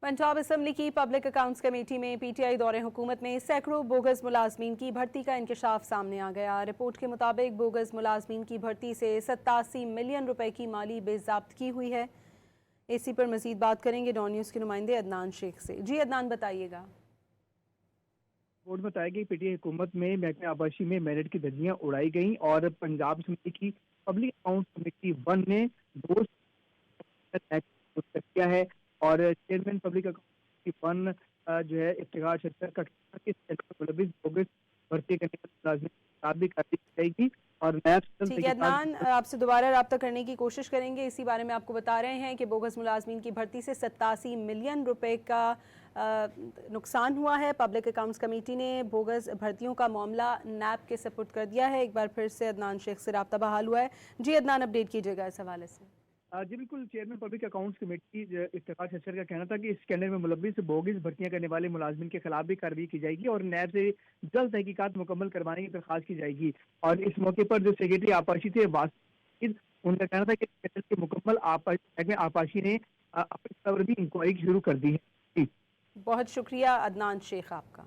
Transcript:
Punjab assembly की public accounts committee में PTI दौरे हुकूमत में सैकड़ों बोगस मुलाजमीन की भर्ती का इंकशाफ सामने आ गया। रिपोर्ट के मुताबिक बोगस मुलाजमीन की भर्ती से 87 मिलियन रुपए की माली बेज़ाब्तगी हुई है। इसी पर मजीद बात करेंगे डॉन न्यूज़ के नुमाइंदे अदनान शेख से। जी अदनान, बताइएगा। रिपोर्ट में बताया कि पीटीआई हुकूमत में महकमे आबाशी में मेरिट की धज्जियां उड़ाई गई और पंजाब असम्बली की पब्लिक अकाउंट कमेटी 1 ने दो किया है और चेयरमैन पब्लिक अकाउंट कमेटी 1 जो है इफ्तिखार शक्कर का कहना है कि मुलविस बोगस भर्ती करने वाले मुलाजिम के खिलाफ भी कार्रवाई की जाएगी और नैब ठीक है अदनान, आपसे दोबारा रब्ता करने की कोशिश करेंगे। इसी बारे में आपको बता रहे हैं कि बोगस मुलाजमीन की भर्ती से 87 मिलियन रुपए का नुकसान हुआ है। पब्लिक अकाउंट्स कमेटी ने बोगस भर्तियों का मामला नैब के सपुर्द कर दिया है। एक बार फिर से अदनान शेख से रब्ता बहाल हुआ है। जी अदनान, अपडेट कीजिएगा इस हवाले से। जी बिल्कुल, chairman public accounts committee Iftikhar शक्कर का कहना था कि इस स्कैंडल में मुलविस बोगस भर्तियां करने वाले मुलाजिमिन के खिलाफ भी कार्रवाई की जाएगी और नैब से जल्द तहकीकात मुकम्मल करवाने की दरख्वास्त की जाएगी। और इस मौके पर जो सेक्रेटरी आपाशी थे वासिद, उनका कहना था कि स्कैंडल के मुकम्मल आपाशी ने अपनी भी इंक्वायरी शुरू कर दी है। बहुत शुक्रिया अदनान शेख आपका।